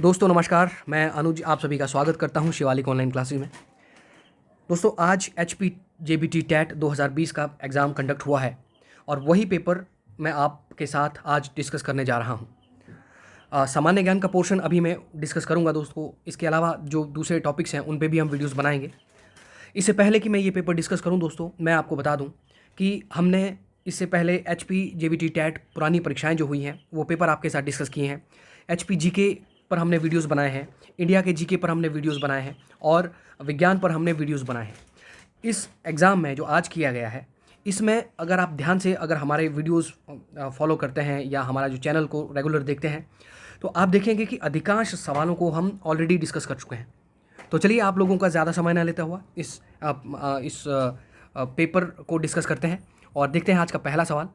दोस्तों नमस्कार, मैं अनुज आप सभी का स्वागत करता हूं शिवालिक ऑनलाइन क्लासेस में। दोस्तों आज HP JBT टैट 2020 का एग्ज़ाम कंडक्ट हुआ है और वही पेपर मैं आपके साथ आज डिस्कस करने जा रहा हूं। सामान्य ज्ञान का पोर्शन अभी मैं डिस्कस करूंगा दोस्तों। इसके अलावा जो दूसरे टॉपिक्स हैं उन पे भी हम वीडियोस बनाएंगे। इससे पहले कि मैं ये पेपर डिस्कस करूं दोस्तों, मैं आपको बता दूं कि हमने इससे पहले HP JBT टैट पुरानी परीक्षाएं जो हुई हैं वो पेपर आपके साथ डिस्कस किए हैं। HP GK पर हमने वीडियोस बनाए हैं, इंडिया के GK पर हमने वीडियोस बनाए हैं और विज्ञान पर हमने वीडियोस बनाए हैं। इस एग्ज़ाम में जो आज किया गया है, इसमें अगर आप ध्यान से अगर हमारे वीडियोस फॉलो करते हैं या हमारा जो चैनल को रेगुलर देखते हैं तो आप देखेंगे कि अधिकांश सवालों को हम ऑलरेडी डिस्कस कर चुके हैं। तो चलिए आप लोगों का ज़्यादा समय ना लेते हुआ इस पेपर को डिस्कस करते हैं और देखते हैं आज का पहला सवाल।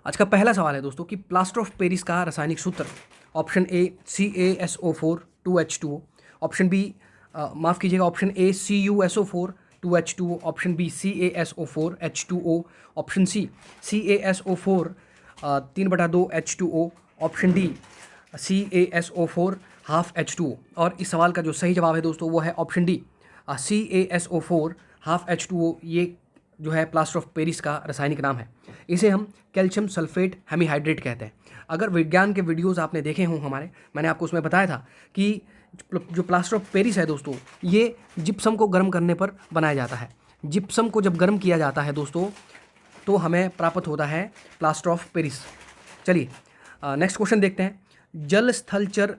आज का पहला सवाल है दोस्तों कि प्लास्टर ऑफ पेरिस का रासायनिक सूत्र। Option A CaSO4 2H2O, option B माफ़ कीजिएगा option A CuSO4 2H2O, option B CaSO4 H2O, option C CaSO4 3/2 H2O, option D CaSO4 half H2O। और इस सवाल का जो सही जवाब है दोस्तों वो है option D CaSO4 half H2O। ये जो है प्लास्टर ऑफ पेरिस का रासायनिक नाम है। इसे हम कैल्शियम सल्फेट हेमीहाइड्रेट कहते हैं। अगर विज्ञान के वीडियोस आपने देखे हों हमारे, मैंने आपको उसमें बताया था कि जो प्लास्टर ऑफ पेरिस है दोस्तों, ये जिप्सम को गर्म करने पर बनाया जाता है। जिप्सम को जब गर्म किया जाता है दोस्तों तो हमें प्राप्त होता है प्लास्टर ऑफ पेरिस। चलिए नेक्स्ट क्वेश्चन देखते हैं। जल स्थलचर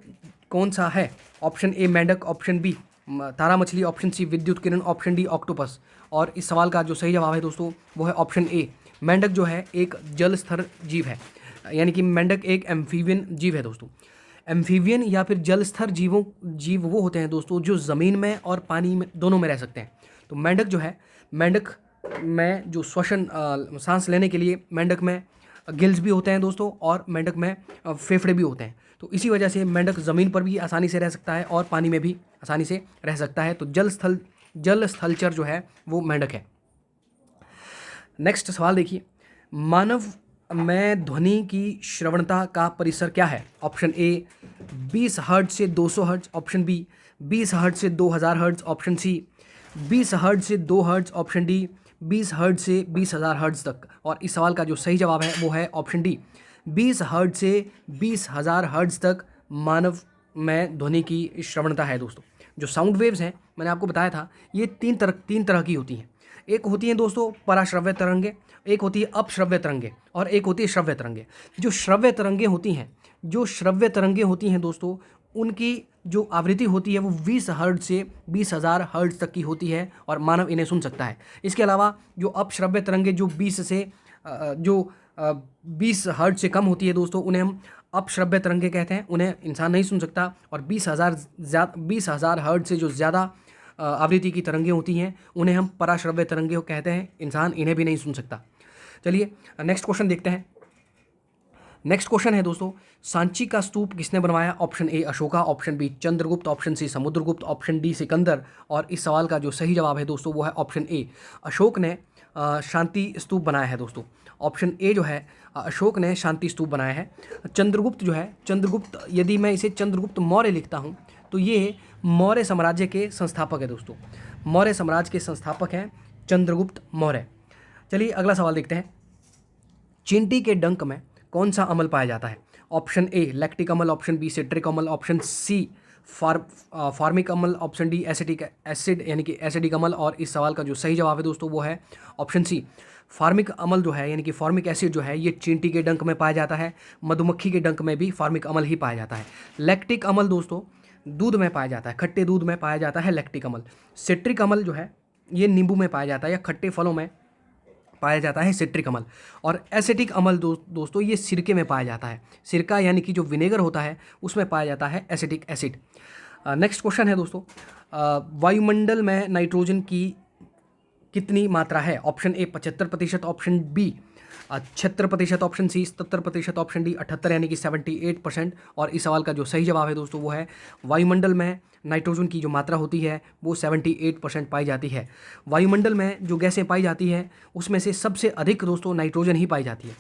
कौन सा है? ऑप्शन ए मेंढक, ऑप्शन बी तारा मछली, ऑप्शन सी विद्युत किरण, ऑप्शन डी ऑक्टोपस। और इस सवाल का जो सही जवाब है दोस्तों वो है ऑप्शन ए। मेंढक जो है एक जल स्तर जीव है, यानी कि मेंढक एक एम्फीबियन जीव है दोस्तों। एम्फीबियन या फिर जल स्तर जीव वो होते हैं दोस्तों जो ज़मीन में और पानी में दोनों में रह सकते हैं। तो मेंढक जो है, मेंढक में जो श्वसन सांस लेने के लिए मेंढक में गिल्स भी होते हैं दोस्तों और मेंढक में फेफड़े भी होते हैं। तो इसी वजह से मेंढक ज़मीन पर भी आसानी से रह सकता है और पानी में भी आसानी से रह सकता है। तो जल स्थलचर जो है वो मेंढक है। नेक्स्ट सवाल देखिए। मानव में ध्वनि की श्रवणता का परिसर क्या है? ऑप्शन ए 20 हर्ट्ज से 200 हर्ट्ज, ऑप्शन बी 20 हर्ट्ज से 2000 हर्ट्ज, ऑप्शन सी 20 हर्ट्ज से 2 हर्ट्ज, ऑप्शन डी 20 हर्ट्ज से 20,000 हर्ट्ज तक। और इस सवाल का जो सही जवाब है वो है ऑप्शन डी 20 हर्ट्ज से 20,000 हर्ट्ज तक मानव में ध्वनि की श्रवणता है दोस्तों। जो साउंड वेव्स हैं, मैंने आपको बताया था, ये तीन तरह की होती हैं। एक होती हैं दोस्तों पराश्रव्य तरंगे, एक होती है अपश्रव्य तरंगे और एक होती है श्रव्य तरंगे। जो श्रव्य तरंगे होती हैं दोस्तों, उनकी जो आवृत्ति होती है वो 20 हर्ट्ज से 20,000 हर्ट्ज तक की होती है और मानव इन्हें सुन सकता है। इसके अलावा जो अपश्रव्य तरंगे जो 20 हर्ट्ज से कम होती है दोस्तों, उन्हें हम अपश्रव्य तरंगे कहते हैं, उन्हें इंसान नहीं सुन सकता। और 20,000 हर्ट्ज से जो ज़्यादा आवृत्ति की तरंगें होती हैं उन्हें हम पराश्रव्य तरंगे कहते हैं, इंसान इन्हें भी नहीं सुन सकता। चलिए नेक्स्ट क्वेश्चन देखते हैं। नेक्स्ट क्वेश्चन है दोस्तों, सांची का स्तूप किसने बनवाया? Option A Ashoka, option B Chandragupta, option C Samudragupta, option D Sikandar. और इस सवाल का जो सही जवाब है दोस्तों वो है ऑप्शन ए, अशोक ने शांति स्तूप बनाया है दोस्तों। ऑप्शन ए जो है अशोक ने शांति स्तूप बनाया है। चंद्रगुप्त जो है, चंद्रगुप्त यदि मैं इसे चंद्रगुप्त मौर्य लिखता हूँ तो ये मौर्य साम्राज्य के संस्थापक है दोस्तों। मौर्य साम्राज्य के संस्थापक हैं चंद्रगुप्त मौर्य। चलिए अगला सवाल देखते हैं। चींटी के डंक में कौन सा अम्ल पाया जाता है? ऑप्शन ए लैक्टिक अम्ल, ऑप्शन बी सिट्रिक अम्ल, ऑप्शन सी फार्मिक अम्ल, ऑप्शन डी एसिटिक एसिड यानी कि एसिडिक अम्ल। और इस सवाल का जो सही जवाब है दोस्तों वो है ऑप्शन सी फार्मिक अम्ल जो है, यानी कि फार्मिक एसिड जो है ये चींटी के डंक में पाया जाता है। मधुमक्खी के डंक में भी फार्मिक अम्ल ही पाया जाता है। लैक्टिक अम्ल दोस्तों दूध में पाया जाता है, खट्टे दूध में पाया जाता है लैक्टिक अम्ल। सिट्रिक अम्ल जो है ये नींबू में पाया जाता है या खट्टे फलों में पाया जाता है सिट्रिक अम्ल। और एसिटिक अम्ल दोस्तों ये सिरके में पाया जाता है। सिरका यानी कि जो विनेगर होता है उसमें पाया जाता है एसिटिक एसिड। नेक्स्ट क्वेश्चन है दोस्तों, वायुमंडल में नाइट्रोजन की कितनी मात्रा है? Option A 75%, option B 76%, option C 77%, option D 78 यानी कि 78%। और इस सवाल का जो सही जवाब है दोस्तों वो है वायुमंडल में नाइट्रोजन की जो मात्रा होती है वो 78% पाई जाती है। वायुमंडल में जो गैसें पाई जाती हैं उसमें से सबसे अधिक दोस्तों नाइट्रोजन ही पाई जाती है।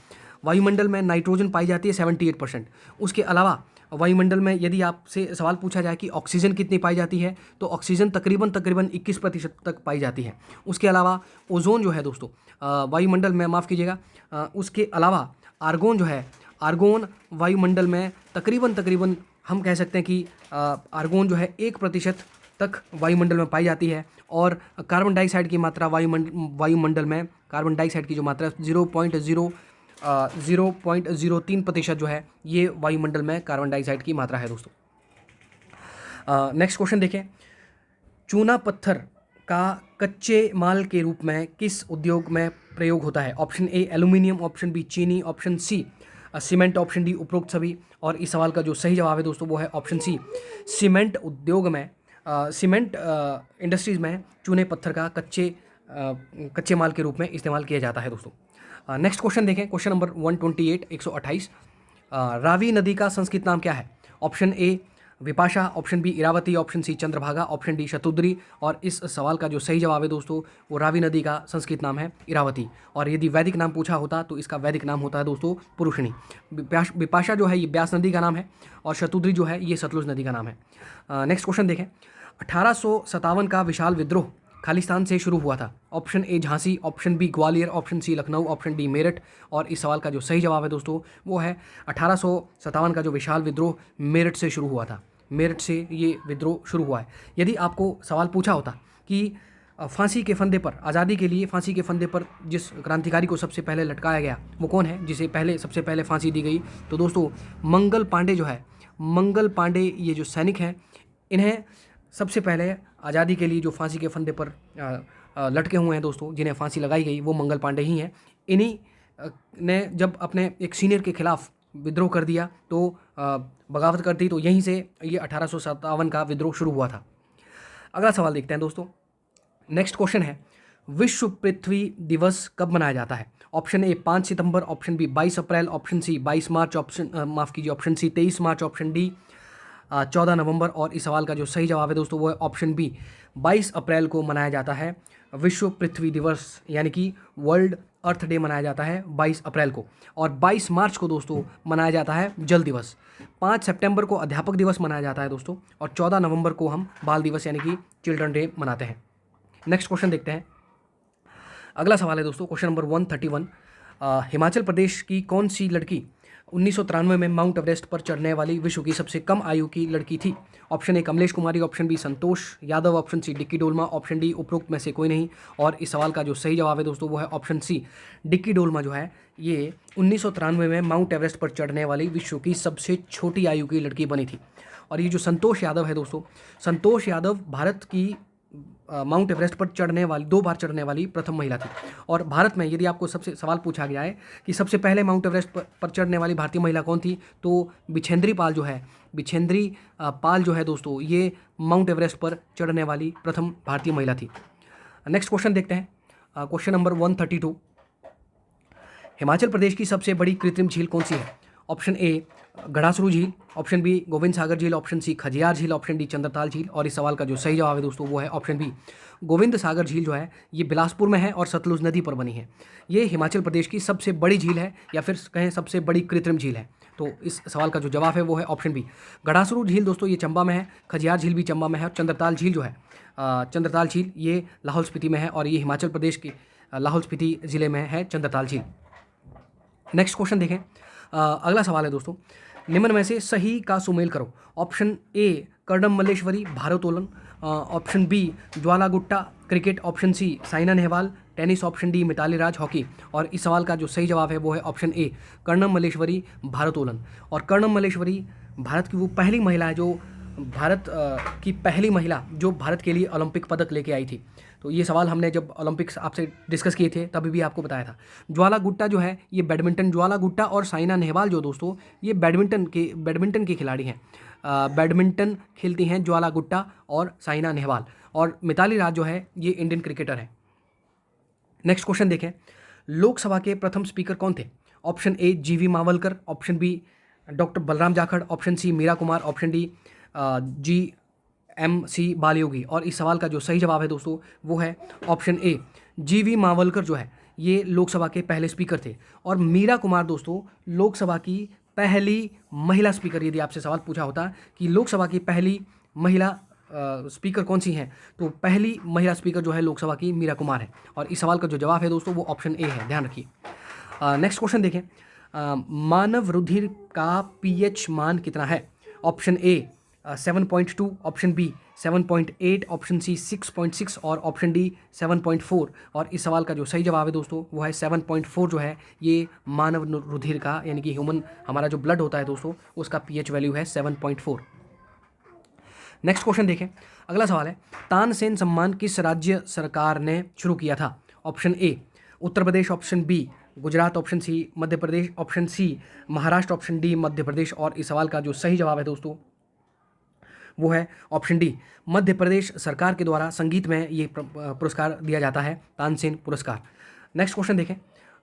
वायुमंडल में नाइट्रोजन पाई जाती है 78%। उसके अलावा वायुमंडल में यदि आपसे सवाल पूछा जाए कि ऑक्सीजन कितनी पाई जाती है, तो ऑक्सीजन तकरीबन 21% तक पाई जाती है। उसके अलावा ओजोन जो है दोस्तों वायुमंडल में, माफ़ कीजिएगा, उसके अलावा आर्गोन जो है, आर्गोन वायुमंडल में तकरीबन हम कह सकते हैं कि आर्गोन जो है 1% तक वायुमंडल में पाई जाती है। और कार्बन डाइऑक्साइड की मात्रा वायुमंडल में कार्बन डाइऑक्साइड की जो मात्रा 0.03% जो है, ये वायुमंडल में कार्बन डाइऑक्साइड की मात्रा है दोस्तों। नेक्स्ट क्वेश्चन देखें, चूना पत्थर का कच्चे माल के रूप में किस उद्योग में प्रयोग होता है? Option A aluminium, option B चीनी, option C cement, option D उपरोक्त सभी। और इस सवाल का जो सही जवाब है दोस्तों वो है ऑप्शन सी, सीमेंट उद्योग में, सीमेंट इंडस्ट्रीज में चूने पत्थर का कच्चे माल के रूप में इस्तेमाल किया जाता है दोस्तों। नेक्स्ट क्वेश्चन देखें, क्वेश्चन नंबर 128 128, रावी नदी का संस्कृत नाम क्या है? Option A Vipasha, option B Iravati, option C Chandrabhaga, option D Shatudri. और इस सवाल का जो सही जवाब है दोस्तों वो रावी नदी का संस्कृत नाम है इरावती। और यदि वैदिक नाम पूछा होता तो इसका वैदिक नाम होता है दोस्तों पुरुषिणी। विपाशा जो है ये ब्यास नदी का नाम है, और शतुद्री जो है ये सतलुज नदी का नाम है। नेक्स्ट क्वेश्चन देखें, 1857 का विशाल विद्रोह खालिस्तान से शुरू हुआ था? Option A Jhansi, option B Gwalior, option C Lucknow, option D Meerut. और इस सवाल का जो सही जवाब है दोस्तों वो है 1857 का जो विशाल विद्रोह मेरठ से शुरू हुआ था। मेरठ से ये विद्रोह शुरू हुआ है। यदि आपको सवाल पूछा होता कि फांसी के फंदे पर, आज़ादी के लिए फांसी के फंदे पर जिस क्रांतिकारी को सबसे पहले लटकाया गया वो कौन है, जिसे सबसे पहले फांसी दी गई, तो दोस्तों मंगल पांडे जो है, मंगल पांडे ये जो सैनिक हैं, इन्हें सबसे पहले आज़ादी के लिए जो फांसी के फंदे पर लटके हुए हैं दोस्तों, जिन्हें फांसी लगाई गई वो मंगल पांडे ही हैं। इन्हीं ने जब अपने एक सीनियर के खिलाफ विद्रोह कर दिया, तो बगावत कर दी, तो यहीं से ये 1857 का विद्रोह शुरू हुआ था। अगला सवाल देखते हैं दोस्तों। नेक्स्ट क्वेश्चन है, विश्व पृथ्वी दिवस कब मनाया जाता है? ऑप्शन ए 5 सितंबर, ऑप्शन बी 22 अप्रैल, ऑप्शन सी 22 मार्च, ऑप्शन सी 23 मार्च, ऑप्शन डी 14 नवंबर। और इस सवाल का जो सही जवाब है दोस्तों वो है ऑप्शन बी, 22 अप्रैल को मनाया जाता है विश्व पृथ्वी दिवस, यानी कि वर्ल्ड अर्थ डे मनाया जाता है 22 अप्रैल को। और 22 मार्च को दोस्तों मनाया जाता है जल दिवस। 5 सितंबर को अध्यापक दिवस मनाया जाता है दोस्तों, और 14 नवंबर को हम बाल दिवस यानी कि चिल्ड्रन डे मनाते हैं। नेक्स्ट क्वेश्चन देखते हैं। अगला सवाल है दोस्तों, क्वेश्चन नंबर 131, हिमाचल प्रदेश की कौन सी लड़की 1993 में माउंट एवरेस्ट पर चढ़ने वाली विश्व की सबसे कम आयु की लड़की थी? Option A Kamlesh Kumari, option B Santosh Yadav, option C Dicky Dolma, option D उपरोक्त में से कोई नहीं। और इस सवाल का जो सही जवाब है दोस्तों वो है ऑप्शन सी, डिक्की डोलमा जो है ये 1993 में माउंट एवरेस्ट पर चढ़ने वाली विश्व की सबसे छोटी आयु की लड़की बनी थी। और ये जो संतोष यादव है दोस्तों, संतोष यादव भारत की माउंट एवरेस्ट पर चढ़ने वाली 2 बार चढ़ने वाली प्रथम महिला थी। और भारत में यदि आपको सबसे सवाल पूछा गया है कि सबसे पहले माउंट एवरेस्ट पर चढ़ने वाली भारतीय महिला कौन थी, तो बिछेंद्री पाल जो है, बिछेंद्री पाल जो है दोस्तों ये माउंट एवरेस्ट पर चढ़ने वाली प्रथम भारतीय महिला थी। नेक्स्ट क्वेश्चन देखते हैं, क्वेश्चन नंबर 132, हिमाचल प्रदेश की सबसे बड़ी कृत्रिम झील कौन सी है? ऑप्शन ए घड़ासरू झील, ऑप्शन बी गोविंद सागर झील, ऑप्शन सी खजियार झील, ऑप्शन डी चंद्रताल झील। और इस सवाल का जो सही जवाब है दोस्तों वो है ऑप्शन बी, गोविंद सागर झील जो है ये बिलासपुर में है और सतलुज नदी पर बनी है। ये हिमाचल प्रदेश की सबसे बड़ी झील है, या फिर कहें सबसे बड़ी कृत्रिम झील है। तो इस सवाल का जो जवाब है वो है ऑप्शन बी, घड़ासरू झील दोस्तों ये चंबा में है, खजियार झील भी चंबा में है, और चंद्रताल झील जो है, चंद्रताल झील ये लाहौल स्पीति में है, और ये हिमाचल प्रदेश की लाहौल स्पीति ज़िले में है चंद्रताल झील। नेक्स्ट क्वेश्चन देखें। अगला सवाल है दोस्तों, निम्न में से सही का सुमेल करो। ऑप्शन ए कर्णम मल्लेश्वरी भारोत्तोलन, option B Jwala Gutta cricket, option C Saina Nehwal tennis, option D Mithali Raj hockey. और इस सवाल का जो सही जवाब है वो है ऑप्शन ए कर्णम मल्लेश्वरी भारोत्तोलन। और कर्णम मल्लेश्वरी भारत की वो पहली महिला है जो भारत के लिए ओलंपिक पदक लेके आई थी। तो ये सवाल हमने जब ओलंपिक्स आपसे डिस्कस किए थे तभी भी आपको बताया था। ज्वाला गुट्टा जो है ये बैडमिंटन, ज्वाला गुट्टा और साइना नेहवाल जो दोस्तों ये बैडमिंटन के खिलाड़ी हैं। बैडमिंटन खेलती हैं ज्वाला गुट्टा और साइना नेहवाल, और मिताली राज जो है ये इंडियन क्रिकेटर है। नेक्स्ट क्वेश्चन देखें, लोकसभा के प्रथम स्पीकर कौन थे? Option A G V Mavalankar, option B doctor Balram Jakhar, option C Meira Kumar, option D GMC Balayogi. और इस सवाल का जो सही जवाब है दोस्तों वो है ऑप्शन ए GV मावलकर जो है ये लोकसभा के पहले स्पीकर थे, और मीरा कुमार दोस्तों लोकसभा की पहली महिला स्पीकर, यदि आपसे सवाल पूछा होता कि लोकसभा की पहली महिला स्पीकर कौन सी हैं, तो पहली महिला स्पीकर जो है लोकसभा की मीरा कुमार है। और इस सवाल का जो जवाब है दोस्तों वो ऑप्शन ए है, ध्यान रखिए। नेक्स्ट क्वेश्चन देखें। मानव रुधिर का पीएच मान कितना है? Option A 7.2, option B 7.8, option C 6.6 और ऑप्शन डी 7.4। और इस सवाल का जो सही जवाब है दोस्तों वो है 7.4 जो है ये मानव रुधिर का, यानी कि ह्यूमन हमारा जो ब्लड होता है दोस्तों उसका पीएच वैल्यू है 7.4। नेक्स्ट क्वेश्चन देखें। अगला सवाल है, तानसेन सम्मान किस राज्य सरकार ने शुरू किया था? Option A Uttar Pradesh, option B Gujarat, option C Madhya Pradesh, option C Maharashtra, option D Madhya Pradesh. और इस सवाल का जो सही जवाब है दोस्तों वो है ऑप्शन डी, मध्य प्रदेश सरकार के द्वारा संगीत में ये पुरस्कार दिया जाता है, तानसेन पुरस्कार। नेक्स्ट क्वेश्चन देखें।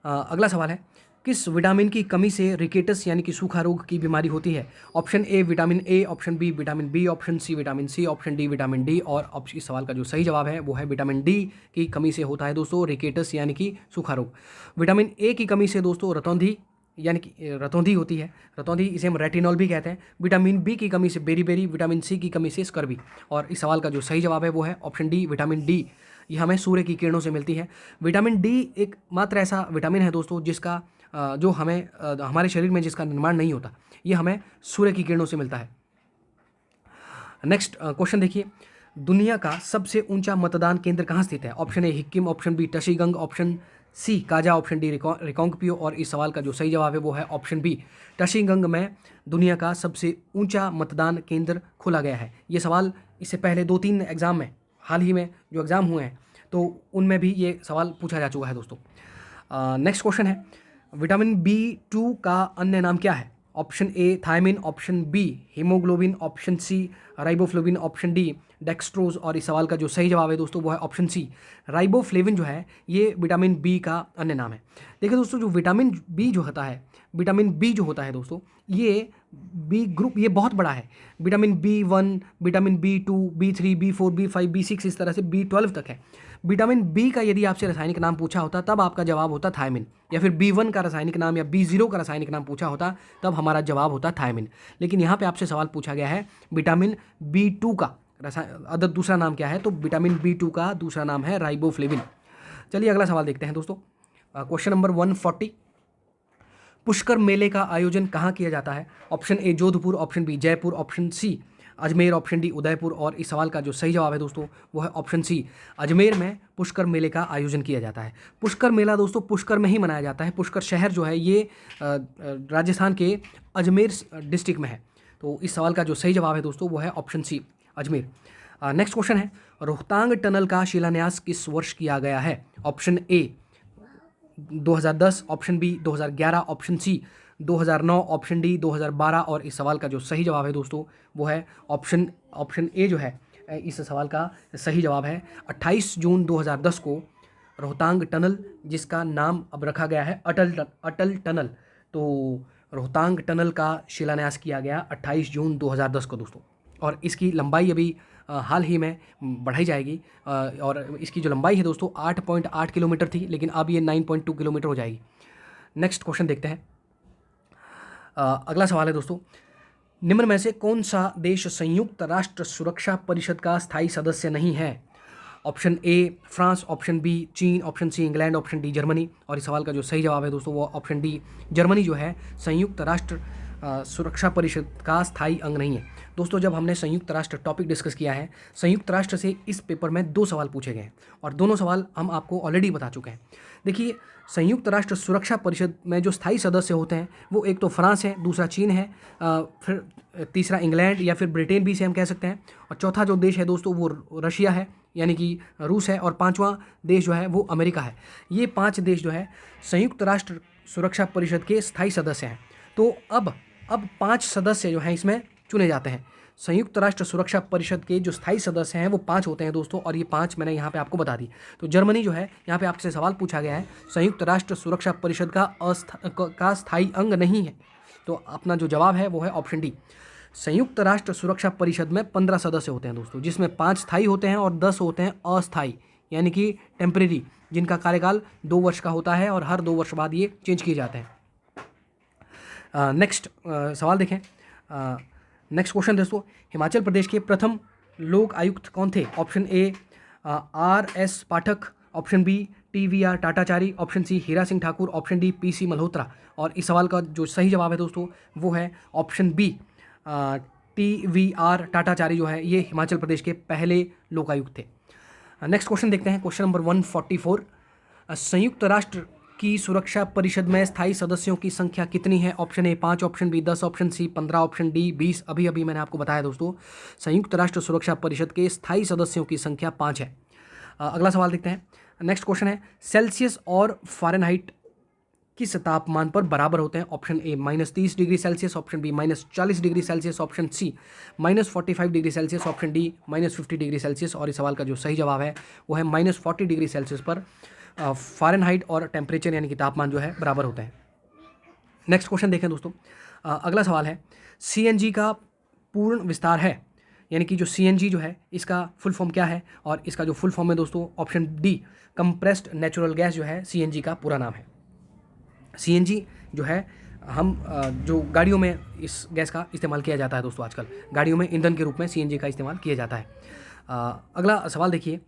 अगला सवाल है, किस विटामिन की कमी से रिकेटस यानी कि सूखा रोग की बीमारी होती है? Option A vitamin A, option B vitamin B, option C vitamin C, option D vitamin D. और इस सवाल का जो सही जवाब है वो है विटामिन डी की कमी से होता है दोस्तों रिकेटस यानी कि सूखा रोग। विटामिन ए की कमी से दोस्तों रतौंधी यानी कि रतौंधी होती है, रतौंधी इसे हम रेटिनॉल भी कहते हैं। विटामिन बी की कमी से बेरीबेरी, विटामिन सी की कमी से स्कर्वी। और इस सवाल का जो सही जवाब है वो है ऑप्शन डी विटामिन डी, ये हमें सूर्य की किरणों से मिलती है। विटामिन डी एक मात्र ऐसा विटामिन है दोस्तों जिसका जो हमें हमारे शरीर में जिसका निर्माण नहीं होता, ये हमें सूर्य की किरणों से मिलता है। नेक्स्ट क्वेश्चन देखिए, दुनिया का सबसे ऊंचा मतदान केंद्र कहाँ स्थित है? Option A Hikkim, option B Tashigang, option C Kaza, option D Rekong Peo. और इस सवाल का जो सही जवाब है वो है ऑप्शन बी, टशीगंग में दुनिया का सबसे ऊंचा मतदान केंद्र खोला गया है। ये सवाल इससे पहले 2-3 एग्जाम में, हाल ही में जो एग्ज़ाम हुए हैं तो उनमें भी ये सवाल पूछा जा चुका है दोस्तों। नेक्स्ट क्वेश्चन है, विटामिन B2 का अन्य नाम क्या है? Option A thiamine, option B haemoglobin, option C riboflavin, option D dextrose. और इस सवाल का जो सही जवाब है दोस्तों वो है ऑप्शन सी, राइबोफ्लेविन जो है ये विटामिन बी का अन्य नाम है। देखिए दोस्तों, जो विटामिन बी जो होता है, विटामिन बी जो होता है दोस्तों, ये बी ग्रुप ये बहुत बड़ा है। Vitamin B1, vitamin B2, B3, B4, B5, B6 इस तरह से B12 तक है। विटामिन बी का यदि आपसे रासायनिक नाम पूछा होता तब आपका जवाब होता थायमिन, या फिर B1 का रासायनिक नाम या B0 का रासायनिक नाम पूछा होता तब हमारा जवाब होता थायमिन। लेकिन यहाँ पे आपसे सवाल पूछा गया है विटामिन B2 का अदर दूसरा नाम क्या है, तो विटामिन B2 का दूसरा नाम है राइबोफ्लेविन। चलिए अगला सवाल देखते हैं दोस्तों। क्वेश्चन नंबर 140, पुष्कर मेले का आयोजन कहाँ किया जाता है? Option A Jodhpur, option B Jaipur, option C Ajmer, option D Udaipur. और इस सवाल का जो सही जवाब है दोस्तों वो है ऑप्शन सी, अजमेर में पुष्कर मेले का आयोजन किया जाता है। पुष्कर मेला दोस्तों पुष्कर में ही मनाया जाता है। पुष्कर शहर जो है ये राजस्थान के अजमेर डिस्ट्रिक्ट में है। तो इस सवाल का जो सही जवाब है दोस्तों वो है option C, Ajmer. Next question है, रोहतांग टनल का शिलान्यास किस वर्ष किया गया है? Option A 2010, option B 2011, option C 2009, option D 2012। और इस सवाल का जो सही जवाब है दोस्तों वो है ऑप्शन ए जो है इस सवाल का सही जवाब है 28 जून 2010 को रोहतांग टनल, जिसका नाम अब रखा गया है अटल टनल, तो रोहतांग टनल का शिलान्यास किया गया 28 जून 2010 को दोस्तों। और इसकी लंबाई अभी हाल ही में बढ़ाई जाएगी और इसकी जो लंबाई है दोस्तों 8.8 किलोमीटर थी, लेकिन अब ये 9.2 किलोमीटर हो जाएगी। नेक्स्ट क्वेश्चन देखते हैं। अगला सवाल है दोस्तों, निम्न में से कौन सा देश संयुक्त राष्ट्र सुरक्षा परिषद का स्थायी सदस्य नहीं है? Option A France, option B चीन, option C England, option D Germany. और इस सवाल का जो सही जवाब है दोस्तों वो ऑप्शन डी, जर्मनी जो है संयुक्त राष्ट्र सुरक्षा परिषद का स्थायी अंग नहीं है। दोस्तों, जब हमने संयुक्त राष्ट्र टॉपिक डिस्कस किया है, संयुक्त राष्ट्र से इस पेपर में 2 सवाल पूछे गए हैं और दोनों सवाल हम आपको ऑलरेडी बता चुके हैं। देखिए, संयुक्त राष्ट्र सुरक्षा परिषद में जो स्थायी सदस्य होते हैं वो एक तो फ्रांस है, दूसरा चीन है, फिर तीसरा इंग्लैंड या फिर ब्रिटेन भी से हम कह सकते हैं, और चौथा जो देश है दोस्तों वो रशिया है यानी कि रूस है, और 5वां देश जो है वो अमेरिका है। ये 5 देश जो है संयुक्त राष्ट्र सुरक्षा परिषद के स्थायी सदस्य हैं। तो अब 5 सदस्य जो हैं इसमें चुने जाते हैं। संयुक्त राष्ट्र सुरक्षा परिषद के जो स्थायी सदस्य हैं वो 5 होते हैं दोस्तों, और ये 5 मैंने यहाँ पे आपको बता दी। तो जर्मनी जो है, यहाँ पे आपसे सवाल पूछा गया है संयुक्त राष्ट्र सुरक्षा परिषद का स्थायी अंग नहीं है, तो अपना जो जवाब है वो है ऑप्शन डी। संयुक्त राष्ट्र सुरक्षा परिषद में 15 सदस्य होते हैं दोस्तों, जिसमें 5 स्थायी होते हैं और 10 होते हैं अस्थायी यानी कि टेम्परेरी, जिनका कार्यकाल 2 वर्ष का होता है और हर 2 वर्ष बाद ये चेंज किए जाते हैं। नेक्स्ट सवाल देखें। नेक्स्ट क्वेश्चन दोस्तों, हिमाचल प्रदेश के प्रथम लोक आयुक्त कौन थे? Option A RS Pathak, option B TVR Tatachari, option C Hira Singh Thakur, option D PC Malhotra. और इस सवाल का जो सही जवाब है दोस्तों वो है ऑप्शन बी TVR टाटाचारी जो है ये हिमाचल प्रदेश के पहले लोकायुक्त थे। नेक्स्ट क्वेश्चन देखते हैं, क्वेश्चन नंबर 144। संयुक्त राष्ट्र की सुरक्षा परिषद में स्थायी सदस्यों की संख्या कितनी है? Option A 5, option B 10, option C 15, option D 20। अभी अभी मैंने आपको बताया दोस्तों, संयुक्त राष्ट्र सुरक्षा परिषद के स्थायी सदस्यों की संख्या 5 है। अगला सवाल देखते हैं। नेक्स्ट क्वेश्चन है, सेल्सियस और फ़ारेनहाइट किस तापमान पर बराबर होते हैं? Option A -30 degree Celsius, option B -40 degree Celsius, option C -45 degree Celsius, option D -50 degree Celsius. और इस सवाल का जो सही जवाब है वो है -40 डिग्री सेल्सियस पर फ़ारेनहाइट और टेम्परेचर यानी कि तापमान जो है बराबर होते हैं। नेक्स्ट क्वेश्चन देखें दोस्तों। अगला सवाल है, CNG का पूर्ण विस्तार है, यानी कि जो CNG जो है इसका फुल फॉर्म क्या है? और इसका जो फुल फॉर्म है दोस्तों option D compressed natural gas जो है CNG का पूरा नाम है। CNG जो है हम जो गाड़ियों में इस गैस का इस्तेमाल किया जाता है दोस्तों, आजकल गाड़ियों में ईंधन के रूप में CNG का इस्तेमाल किया जाता है। अगला सवाल देखिए,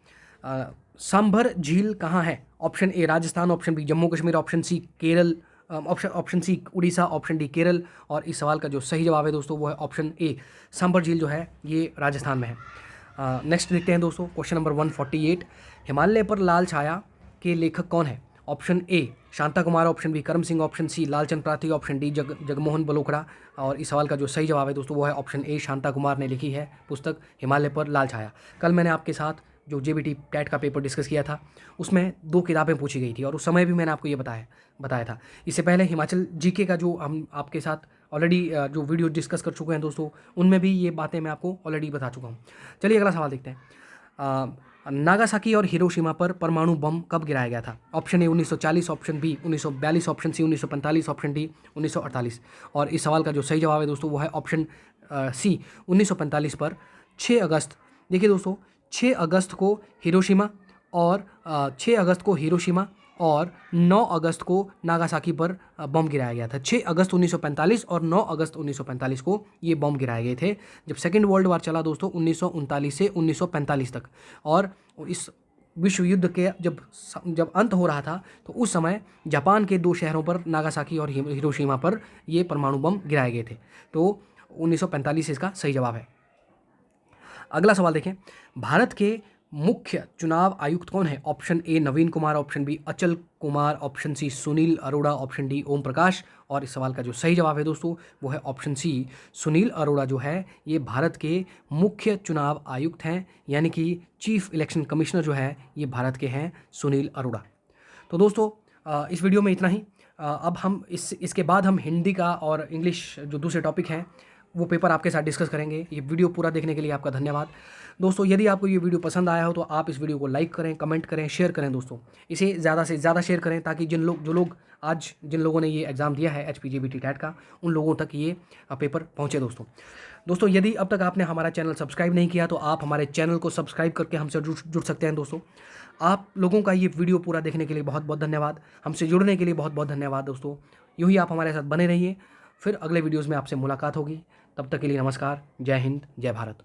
सांभर झील कहाँ है? Option A Rajasthan, option B Jammu Kashmir, option C Kerala, option C Orissa, option D Kerala. और इस सवाल का जो सही जवाब है दोस्तों वो है ऑप्शन ए सांभर झील जो है ये राजस्थान में है। नेक्स्ट देखते हैं दोस्तों, क्वेश्चन नंबर 148। हिमालय पर लाल छाया के लेखक कौन है? Option A Shanta Kumar, option B Karam Singh, option C Lalchand Prarthi, option D Jagmohan Balokhra. और इस सवाल का जो सही जवाब है दोस्तों वो है ऑप्शन ए शांता कुमार ने लिखी है पुस्तक हिमालय पर लाल छाया। कल मैंने आपके साथ जो JBT टेट का पेपर डिस्कस किया था उसमें 2 किताबें पूछी गई थी और उस समय भी मैंने आपको ये बताया था। इससे पहले हिमाचल GK का जो हम आपके साथ ऑलरेडी जो वीडियो डिस्कस कर चुके हैं दोस्तों, उनमें भी ये बातें मैं आपको ऑलरेडी बता चुका हूँ। चलिए अगला सवाल देखते हैं। नागासाकी और हिरोशिमा पर परमाणु बम कब गिराया गया था? Option A 1940, option B 1942, option C 1945, option D 1948। और इस सवाल का जो सही जवाब है दोस्तों वो है ऑप्शन सी 1945 पर 6 अगस्त। देखिए दोस्तों, 6 अगस्त को हिरोशिमा और 6 अगस्त को हिरोशिमा और 9 अगस्त को नागासाकी पर बम गिराया गया था। 6 अगस्त 1945 और 9 अगस्त 1945 को ये बम गिराए गए थे जब सेकेंड वर्ल्ड वार चला दोस्तों 1939 से 1945 तक। और इस विश्व युद्ध के जब अंत हो रहा था तो उस समय जापान के 2 शहरों पर नागासाकी और हिरोशिमा पर ये परमाणु बम गिराए गए थे। तो 1945 इसका सही जवाब है। अगला सवाल देखें, भारत के मुख्य चुनाव आयुक्त कौन है? Option A Naveen Kumar, option B Achal Kumar, option C Sunil Arora, option D Om Prakash. और इस सवाल का जो सही जवाब है दोस्तों वो है ऑप्शन सी सुनील अरोड़ा जो है ये भारत के मुख्य चुनाव आयुक्त हैं, यानी कि चीफ इलेक्शन कमिश्नर जो है ये भारत के हैं सुनील अरोड़ा। तो दोस्तों इस वीडियो में इतना ही। अब हम इसके बाद हम हिंदी का और इंग्लिश जो दूसरे टॉपिक हैं वो पेपर आपके साथ डिस्कस करेंगे। ये वीडियो पूरा देखने के लिए आपका धन्यवाद दोस्तों। यदि आपको ये वीडियो पसंद आया हो तो आप इस वीडियो को लाइक करें, कमेंट करें, शेयर करें दोस्तों। इसे ज़्यादा से ज़्यादा शेयर करें ताकि जिन लोगों ने ये एग्ज़ाम दिया है HPJBT टेट का, उन लोगों तक ये पेपर पहुँचे दोस्तों। यदि अब तक आपने हमारा चैनल सब्सक्राइब नहीं किया तो आप हमारे चैनल को सब्सक्राइब करके हमसे जुड़ सकते हैं दोस्तों। आप लोगों का ये वीडियो पूरा देखने के लिए बहुत बहुत धन्यवाद, हमसे जुड़ने के लिए बहुत बहुत धन्यवाद दोस्तों। यूँ ही आप हमारे साथ बने रहिए, फिर अगले वीडियोज़ में आपसे मुलाकात होगी। तब तक के लिए नमस्कार, जय हिंद, जय भारत।